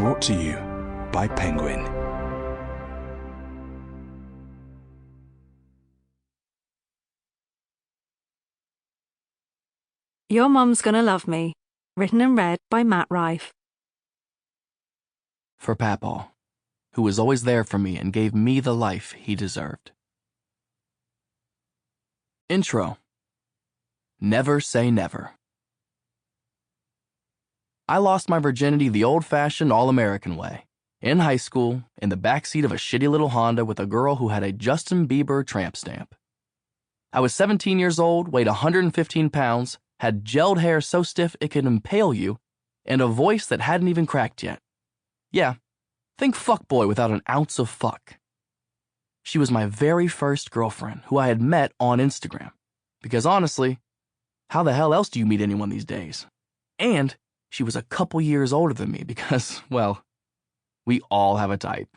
Brought to you by Penguin. Your Mum's Gonna Love Me, written and read by Matt Rife. For Papaw, who was always there for me and gave me the life he deserved. Intro. Never say never. I lost my virginity the old-fashioned all-American way, in high school, in the backseat of a shitty little Honda with a girl who had a Justin Bieber tramp stamp. I was 17 years old, weighed 115 pounds, had gelled hair so stiff it could impale you, and a voice that hadn't even cracked yet. Yeah, think fuckboy without an ounce of fuck. She was my very first girlfriend, who I had met on Instagram. Because honestly, how the hell else do you meet anyone these days? And she was a couple years older than me because, well, we all have a type.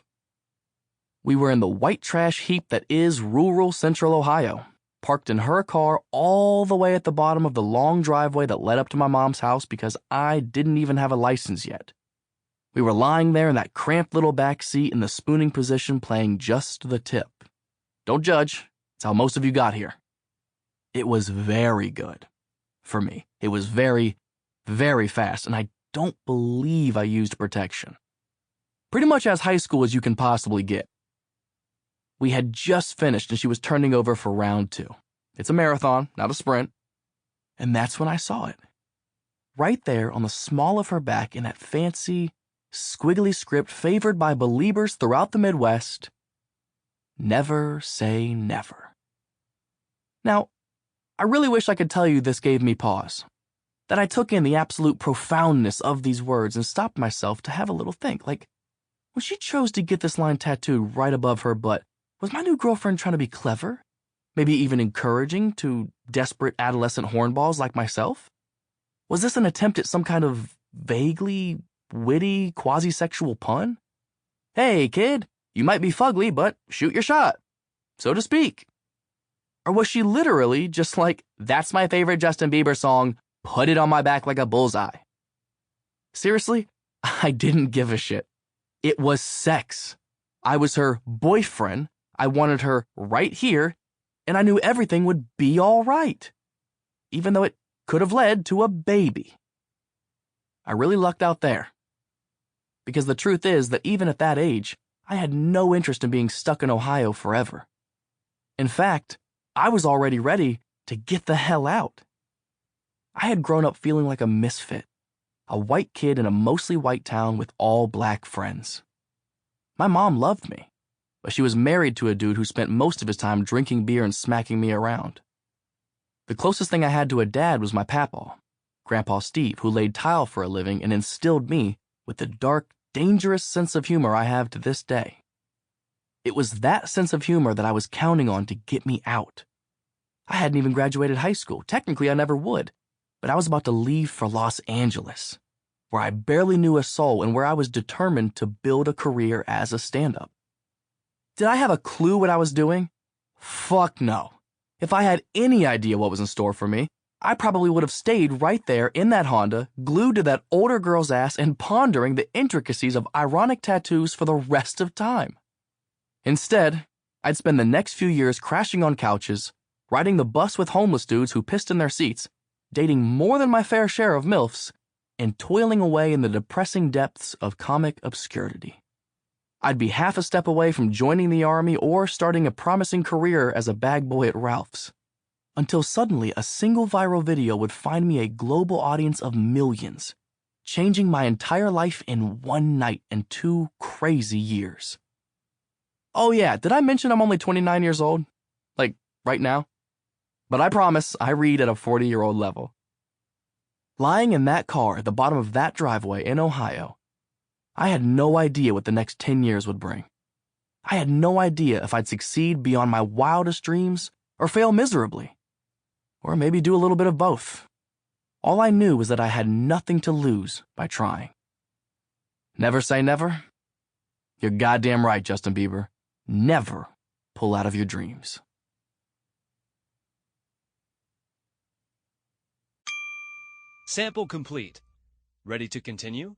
We were in the white trash heap that is rural central Ohio, parked in her car all the way at the bottom of the long driveway that led up to my mom's house because I didn't even have a license yet. We were lying there in that cramped little back seat in the spooning position playing just the tip. Don't judge, it's how most of you got here. It was very good. For me, it was very, very fast, and I don't believe I used protection. Pretty much as high school as you can possibly get. We had just finished and she was turning over for round 2. It's a marathon, not a sprint. And that's when I saw it. Right there on the small of her back in that fancy, squiggly script favored by believers throughout the Midwest. Never say never. Now, I really wish I could tell you this gave me pause. That I took in the absolute profoundness of these words and stopped myself to have a little think. Like, when she chose to get this line tattooed right above her butt, was my new girlfriend trying to be clever? Maybe even encouraging to desperate adolescent hornballs like myself? Was this an attempt at some kind of vaguely witty, quasi-sexual pun? Hey, kid, you might be fugly, but shoot your shot, so to speak. Or was she literally just like, that's my favorite Justin Bieber song, put it on my back like a bullseye? Seriously, I didn't give a shit. It was sex. I was her boyfriend, I wanted her right here, and I knew everything would be all right. Even though it could have led to a baby. I really lucked out there. Because the truth is that even at that age, I had no interest in being stuck in Ohio forever. In fact, I was already ready to get the hell out. I had grown up feeling like a misfit, a white kid in a mostly white town with all black friends. My mom loved me, but she was married to a dude who spent most of his time drinking beer and smacking me around. The closest thing I had to a dad was my papaw, Grandpa Steve, who laid tile for a living and instilled me with the dark, dangerous sense of humor I have to this day. It was that sense of humor that I was counting on to get me out. I hadn't even graduated high school. Technically, I never would. But I was about to leave for Los Angeles, where I barely knew a soul and where I was determined to build a career as a stand-up. Did I have a clue what I was doing? Fuck no. If I had any idea what was in store for me, I probably would have stayed right there in that Honda, glued to that older girl's ass and pondering the intricacies of ironic tattoos for the rest of time. Instead, I'd spend the next few years crashing on couches, riding the bus with homeless dudes who pissed in their seats, dating more than my fair share of MILFs, and toiling away in the depressing depths of comic obscurity. I'd be half a step away from joining the army or starting a promising career as a bag boy at Ralph's, until suddenly a single viral video would find me a global audience of millions, changing my entire life in one night and 2 crazy years. Oh yeah, did I mention I'm only 29 years old? Like, right now? But I promise I read at a 40-year-old level. Lying in that car at the bottom of that driveway in Ohio, I had no idea what the next 10 years would bring. I had no idea if I'd succeed beyond my wildest dreams or fail miserably. Or maybe do a little bit of both. All I knew was that I had nothing to lose by trying. Never say never? You're goddamn right, Justin Bieber. Never pull out of your dreams. Sample complete. Ready to continue?